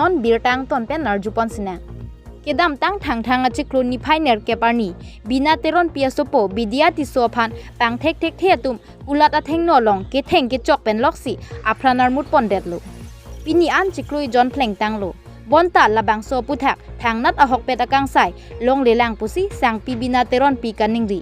non bir tang ton pen narjupon sina kedam tang thang achiklu ni phainer keparni bina teron piasopo bidia ti sophan pang thek the tum kulat atheng no long ke theng ke chok pen loksi aphranar mut pon detlu pini an chiklui jon phleng tanglo bonta labang so puthak thang nat ahok pet akang sai long lelang pusi sang pi bina teron pi kaningri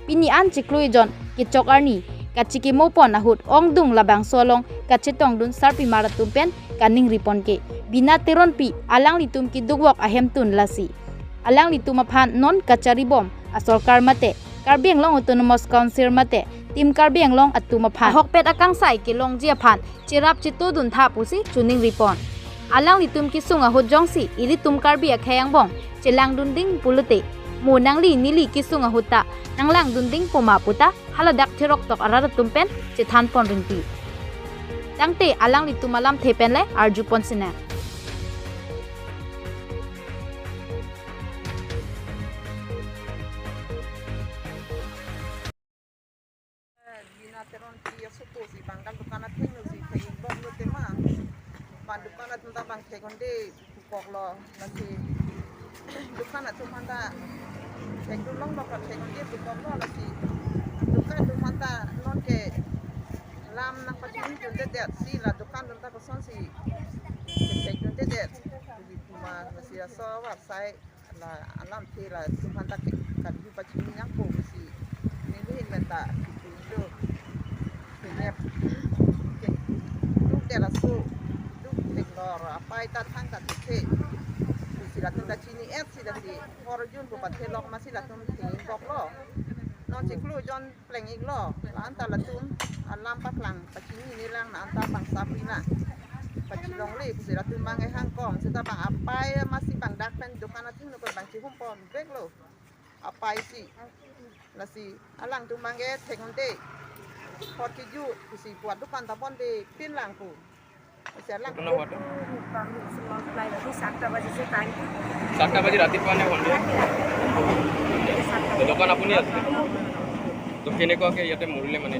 pini an chiklui jon ke chok arni kachiki mo pon ahut ong dung labang solong kachitong dun sarpi maratum pen kaning ripon ke bina teron pi alang litum ki dugwak ahem tun lasi alang litum aphan non kachari bom asorkar mate karbeng long autonomous council mate tim karbeng long atuma phan hok pet akang sai ki long jia phan chirap chitu dun tha pusi chuning ripon alang litum ki sunga hot jongsi ili tum karbi akhayang bong chelang dun ding pulute mu nangli nili ki sunga huta nanglang dun ding poma puta haladak thirok tok arara tumpen che than pon ringti tangte alang litum alam thepen le arju pon sina teron pi supo si bangkan dukanat hinu si kay bom lo tema ban dukanat tenta bang tekonde poklo nasi dukanat tumanda tek dulong bakal tekonde poklo nasi dukan tumanda non ke lam nak pacin junte det si la dukan tenta koson si tek junte det di tuma nasi aso websai la alam ti la tumanda ke kat di pacin yang po si ni menta itu lúc để là số lúc để lò phải ta thang ta thế thì là chúng ta chỉ ní thì là gì origin của bản thể lọc mà thì là chúng ta chỉ bọc lò nó chỉ kêu John plengอีกลอlà anh ta là chúng làm bắt lăng ta chỉ ní lăng là anh ta bằng sáp đi nè ta chỉ lองเลยthì là chúng bằng cái hangกองthì ta bằng apa mà si bằngดักเป็นดูกันนะที่เราไปbằng chỉ hôm ponเบกlo apa si là si anh lăng chúng bằng cáiเทคนิคพอที่อยู่สิปวดทุกคนตะบอนไปปิ้นหลังกูเสียหลัง 7টা বাজে ৰাতিপুৱা নে সন্ধিয়া দোকান আপুনি আছে তো কেনেকুৱাকৈ ইয়াতে মৰিলে মানে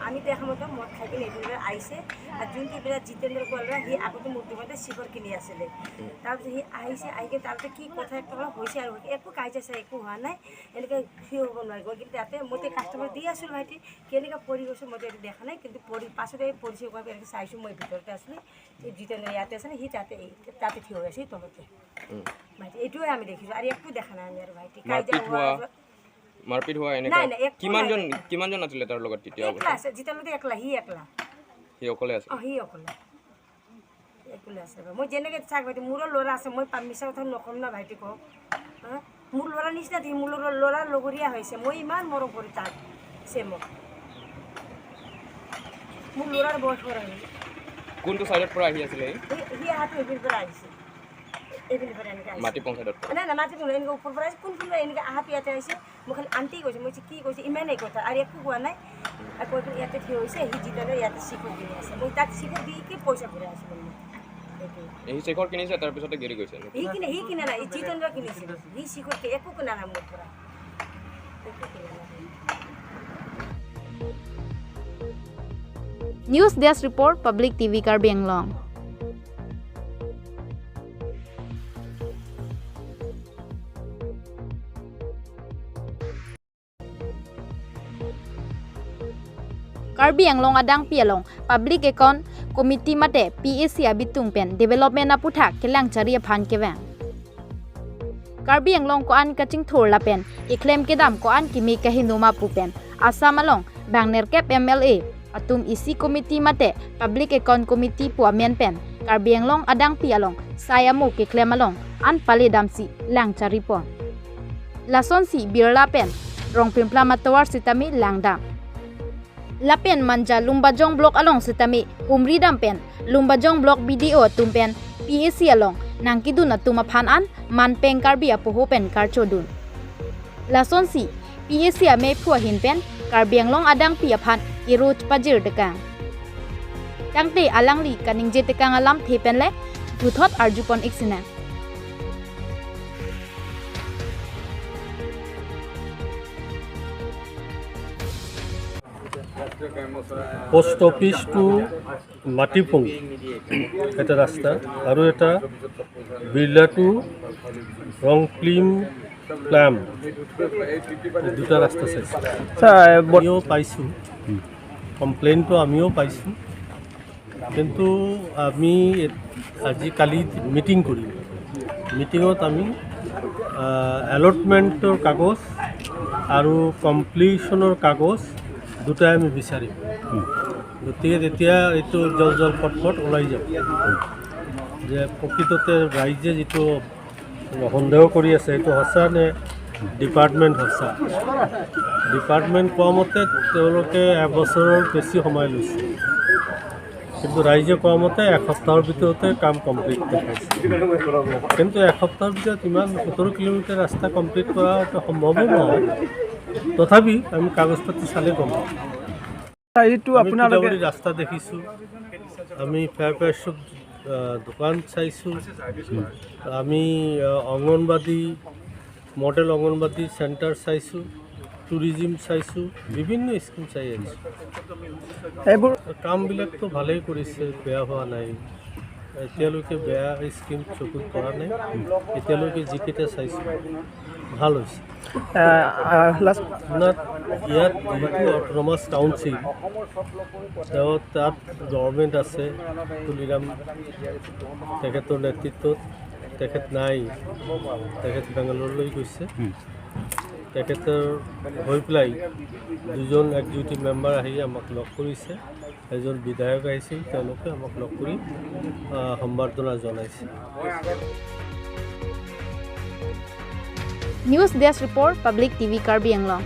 আমি দেখামতে মদ খাই কিনে এইবিলাক আহিছে আৰু যোনটো এইবিলাক জিতেন্দ্ৰ গোৱালৰা সি আগতে মোৰ দোকানতে চিখৰ কিনি আছিলে তাৰপিছত সি আহিছে আহিকে তাৰপিছত কি কথা একটা হৈছে আৰু একো কাজিয়া চাই একো হোৱা নাই এনেকৈ সি হ'ব নোৱাৰিব কিন্তু তাতে মইতো কাষ্টমাৰ দি আছিলোঁ ভাইটি কেনেকৈ পৰি গৈছোঁ মইতো এইটো দেখা নাই কিন্তু পাছতে পৰিছে গৈ এনেকৈ চাইছোঁ মই ভিতৰতে আছিলোঁ এই জিতেন্দ্ৰ ইয়াতে আছে সি তাতে থিয় হৈ আছে তলতে ভাইটি এইটোৱে আমি দেখিছোঁ আৰু একো দেখা নাই আমি আৰু ভাইটি কাজিয়া হোৱা মাৰপিট হোৱা এনেকুৱা কিমানজন আছিলে তাৰ লগত তেতিয়া জিতেন্দ্ৰ একলা সি অকলে আছে সি অকলে আছে মই যেনেকৈ চাক ভাইটি মোৰো ল'ৰা আছে মই মিছা কথা নকম না ভাইটি কওক মোৰ ল'ৰা নিচিনা দি মোৰ ল'ৰা লগৰীয়া হৈছে মই ইমান মৰম কৰি তাক মোক মোৰ ল'ৰাৰ বয়স পৰা কোনটো চাইডৰ পৰা আহি আছিলে সি আহাটো এইপিনৰ পৰা আহিছে মাটি পঞ্চায়তত নাই মাটি পঞ্চায়ত এনেকৈ ওপৰৰ পৰা আহিছে কোনফালে এনেকৈ আহাটো ইয়াতে আহিছে মোক খালি আণ্টি কৈছে মই কি কৈছে ইমানেই কথা আৰু একো কোৱা নাই কৈ পিনে ইয়াতে থিয় হৈছে সি জিতেন্দ্ৰ ইয়াতে চিখৰ কিনি আছে মই তাক চিখৰ দি কি পইচা ঘূৰাই আছিলোঁ মই এই চিখৰ কিনিছে তাৰপিছতে গেলি গৈছে সি কিনে নাই জিতেন্দ্ৰ কিনিছিল সি চিখৰ একো কিনা নাই মোৰ পৰা News Desk Report Public TV Karbi Anglong Karbi Anglong adang pialong Public Account Committee mate PAC abitung pen Development aputhak kelang chari phan kewang Karbi Anglong ko an kaching thor la pen iklem kedam ko an kimi kahinuma pu pen Assam along Bangner Kep MLA atum isi committee mate Public Account Committee pu amen pen Karbi Anglong adang pialong sayamu ke klem along an pale damsi lang chari pon Lason si birla pen rong pimpla matawar sitami langdam Lapen manja Lumbajong Block along sitami Humri dampen Lumbajong Block BDO tumpen PAC along nangkidun atuma phan an manpeng Karbi apoho pen karchodun Lason si PAC ame phua hin pen Karbi Anglong adang pi aphan irut pajir dekang tangte alangli kaningje tekang alam thepen le duthot arjupon iksina post office to Matipung এটা ৰাস্তা আৰু এটা Birla two ৰংপ্লিম plum দুটা ৰাস্তা চাইছোঁ আমিও পাইছোঁ কমপ্লেইনটো আমিও পাইছোঁ কিন্তু আমি আজি কালি মিটিং কৰিম মিটিঙত আমি এলটমেণ্টৰ কাগজ আৰু কমপ্লিশ্যনৰ কাগজ দুটাই আমি বিচাৰিম গতিকে তেতিয়া এইটো জল ফটফট ওলাই যাব যে প্ৰকৃততে ৰাইজে যিটো সন্দেহ কৰি আছে এইটো সঁচা নে ডিপাৰ্টমেণ্ট সঁচা ডিপাৰ্টমেণ্ট কোৱা মতে তেওঁলোকে এবছৰৰ বেছি সময় লৈছে কিন্তু ৰাইজে কোৱা মতে এসপ্তাহৰ ভিতৰতে কাম কমপ্লিট দেখাইছে কিন্তু এসপ্তাহৰ ভিতৰত ইমান 17 কিলোমিটাৰ ৰাস্তা কমপ্লিট কৰাটো সম্ভৱো নহয় তথাপি আমি কাগজ পাতি চালে গম পাম এইটো আপোনালোকে ৰাস্তা দেখিছোঁ আমি ফেয়াৰ প্ৰাইচত দোকান চাইছোঁ আমি অংগনবাদী মডেল অংগনবাদী চেণ্টাৰ চাইছোঁ টুৰিজিম চাইছোঁ বিভিন্ন স্কিম চাই আহিছোঁ এইবোৰ কামবিলাকতো ভালেই কৰিছে বেয়া হোৱা নাই এতিয়ালৈকে বেয়া স্কিম চকুত পৰা নাই এতিয়ালৈকে যিকেইটা চাইছোঁ ভাল হৈছে আপোনাৰ ইয়াত যিটো অট'নমাছ কাউন্সিল তাত গভৰ্ণমেণ্ট আছে তুলিৰাম তেখেতৰ নেতৃত্বত তেখেত নাই তেখেত বেংগালুৰুলৈ গৈছে তেখেতৰ হৈ পেলাই দুজন এক্সিকিউটিভ মেম্বাৰ আহি আমাক লগ কৰিছে এজন বিধায়ক আহিছিল তেওঁলোকে আমাক লগ কৰি সম্বৰ্ধনা জনাইছে News Desk Report, Public TV Karbi Anglong.